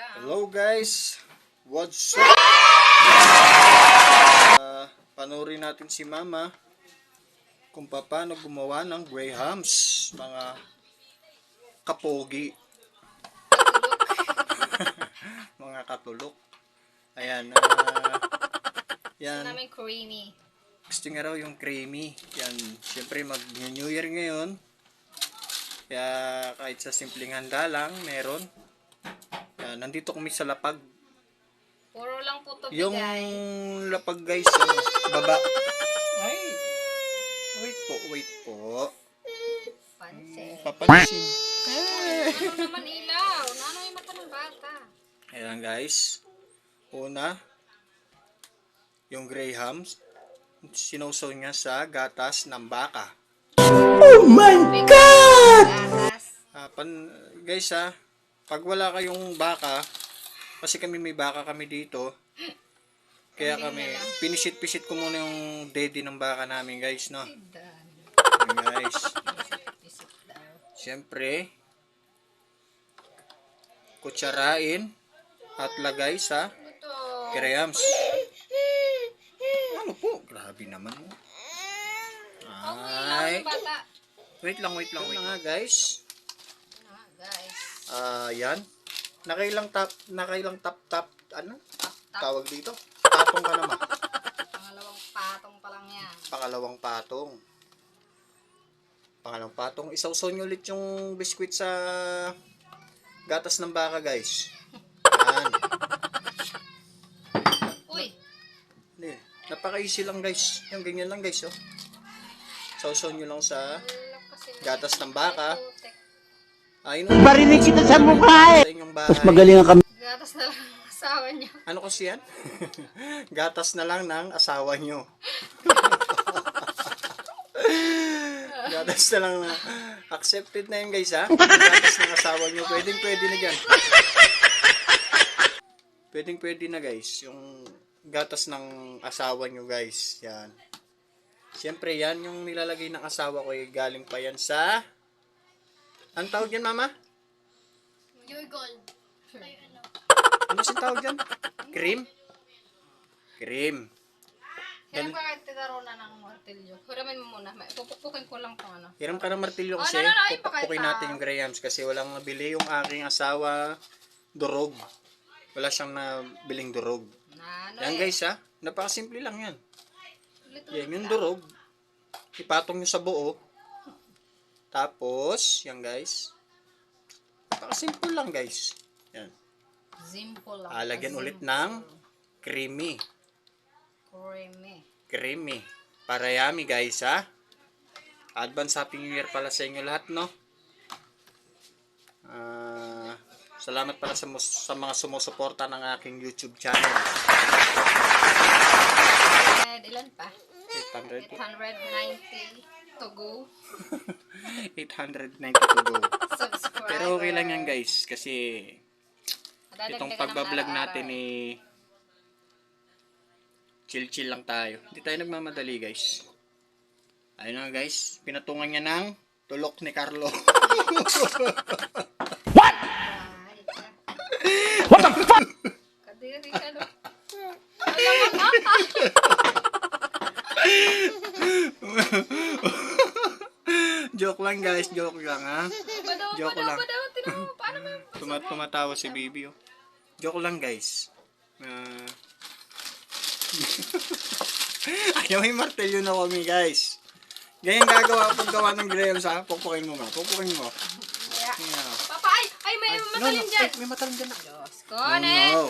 Hello guys, what's up? Panoorin natin si Mama kung paano gumawa ng grahams, mga kapogi. Mga katulok. Ayan, yan. Gusto namin creamy. Gusto nga raw yung creamy. Yan, syempre mag-New Year ngayon. Kaya kahit sa simpleng handa lang, meron. Yan, nandito kami sa lapag. Puro lang po to Yung bigay. lapag guys, ano, baba. Ay, wait po. Pansin. Papansin. Ano naman ilaw? Ano yung mata ng bata? Ayan guys. Una, yung grahams, sinawsaw niya sa gatas ng baka. Oh my God! Guys pag wala kayong baka, kasi kami may baka kami dito, kaya kami, pinisit-pisit ko muna yung daddy ng baka namin guys, no? Ayan, guys. Siyempre, kutsarain at lagay sa grahams. Ano po? Grabe naman. Ay. Wait lang nga guys. Yan. Nakailang tap, ano? Tawag dito? Patong ka naman. Pangalawang patong pa lang yan. Pangalawang patong. Isawsaw nyo ulit yung biskwit sa gatas ng baka guys. Yan. Uy! Hindi. Napaka-easy lang guys. Yung ganyan lang guys, oh. Sausaw nyo lang sa gatas ng baka. Ayun. Parinig kita sa mukha eh. Sa inyong bahay. Mas magaling ang kami. Gatas na lang ang asawa niyo. Ano kasi yan? Gatas na lang ng asawa nyo. Gatas na lang na. Accepted na yun guys ha. Gatas ng asawa nyo. Pwede na dyan. Pwede na guys. Yung gatas ng asawa nyo guys. Yan. Siyempre yan yung nilalagay ng asawa ko. Galing pa yan sa... Ang tawag yan mama? Joy Gold. Ano si tawag yan? Cream? Cream. Hiram ka kahit titaro na ng martilyo. Hiramin mo muna. Pupukpukin ko lang itong ano. Hiram ka ng martilyo kasi pupukin natin yung grahams kasi walang nabili yung aking asawa durog. Wala siyang nabiling durog. Yan guys ha. Napakasimple lang yan. Yan yung durog. Ipatong nyo sa buo. Tapos, yan guys. Napakasimple lang guys. Yan. Simple lang. Lagyan ulit ng creamy. Creamy. Para yummy guys ha. Advance Happy New Year pala sa inyo lahat no. Salamat pala sa mga sumusuporta ng aking YouTube channel. Ilan pa? 800. 890 to go. 890 to go. Subscribe. Pero okay lang yan guys kasi itong pagbablog natin chill lang tayo. Hindi tayo nagmamadali guys. Ayun na guys, pinatungan niya ng tulok ni Carlo. What? What the fuck? Kadiri ka no. Joke lang guys, joke lang ha. Joke lang. Paano Tumatawa si baby oh. Joke lang guys. Ayaw may martilyo na kami guys. Ganyan gagawa paggawa ng grahams ha. Pupukin mo. Yeah. Papa, ay may matalim dyan. May matalim dyan. Diyos ko, ne. No.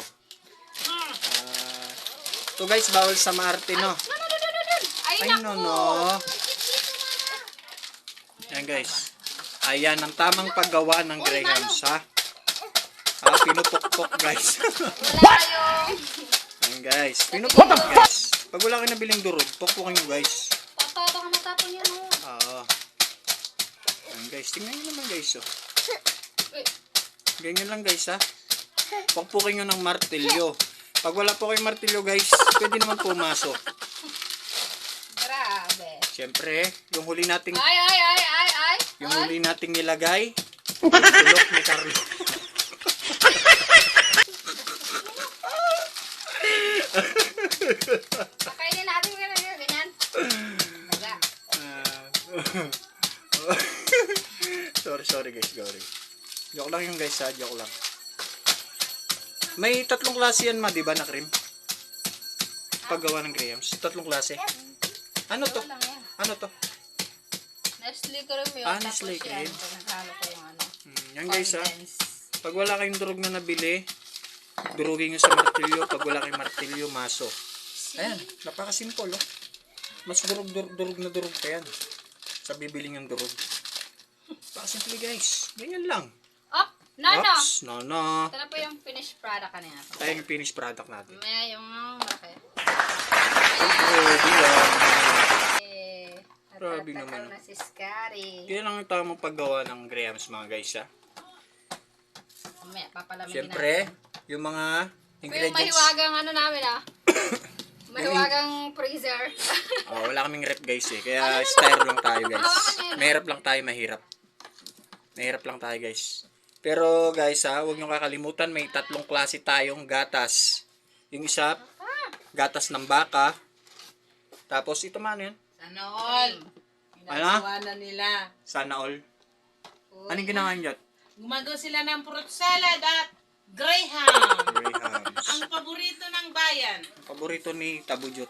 To guys, bawal sa Marte no. Ay, no. Ayan guys. Ayan ang tamang paggawa ng grahams ha. Pinupukpok guys. Wala yung... Ayan guys. Pinupukpok guys. Pag wala kayo nabiling durog, pukpukin nyo guys. Baka matapon yan o. Oo. Ayan guys. Tingnan nyo naman guys oh. Ganyan lang guys ha. Pukpukin nyo ng martilyo. Pag wala po kayong martilyo guys, pwede naman pumasok. Grabe. Siyempre, yung huli nating Ay. yung huli nating nilagay, yung tulok ni Carlo. Joke lang yung guys ha, joke lang. May tatlong klase yan ma, di ba na cream? Paggawa ng Grahams. Tatlong klase. Ano to? Wala lang yan. Ano to? Nestle cream yun. Ah, tapos Nestle cream. yan, naghalo ko yung ano. Yan guys ha. Condense. Pag wala kayong durog na nabili, durugin nyo sa martilyo. Pag wala kayong martilyo, maso. Ayan, napakasimple oh. Mas durog na durog pa yan. Sa bibiling yung durog. Napakasimple guys. Ganyan lang. Up! Nano! Oops, no. Ito na po yung finished product kanina. Tayo yung finished product natin. May yung malaki. Grabe yan. Eh, Grabe natatakal naman. na si Scary. Kaya lang yung tamang paggawa ng Grahams mga guys ha. Mamaya, papalamigin Siyempre, natin. yung mga Ito yung ingredients. mahiwagang ano namin ah. Mahiwagang freezer. Wala kaming rep guys eh. Kaya styro lang tayo guys. Hawakan niyo. Mahirap lang tayo, mahirap. Mahirap lang tayo guys. Pero guys ha, huwag nyo kakalimutan, may tatlong klase tayong gatas. Yung isa, gatas ng baka. Tapos ito man yan. Sana all. Ginagawa na nila. Sana all. Anong ginawa nyo dyan? Gumagawa sila ng fruit salad at Graham. Grahams. Ang paborito ng bayan. Paborito ni Tabujot.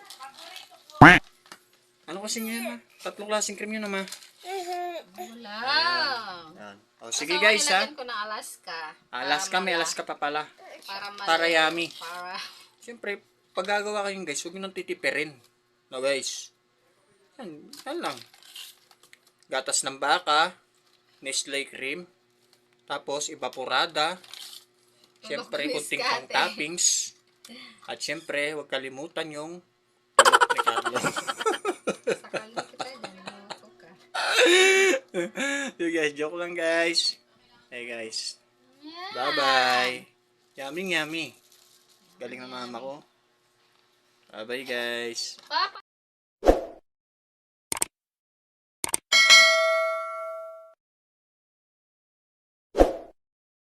Ano kasi yan ha? Tatlong klaseng cream yun naman. Wala. Yan. O sige guys ha. Nilagyan ko ng Alaska. Alaska, may Alaska pa pala. Para Para yummy. Para. Siyempre, pag gagawa kayo guys, huwag nyo nang titipirin. No guys. Yan lang. Gatas ng baka, Nestle cream, tapos evaporada, siyempre kunting pang toppings, at siyempre, huwag kalimutan yung tulok ni Carlo. Sakal na kita dyan. Naluto ka. So guys, joke lang guys. Hey guys. Bye-bye. Yummy, yummy. Galing ng mama ko. Bye-bye guys. Papa.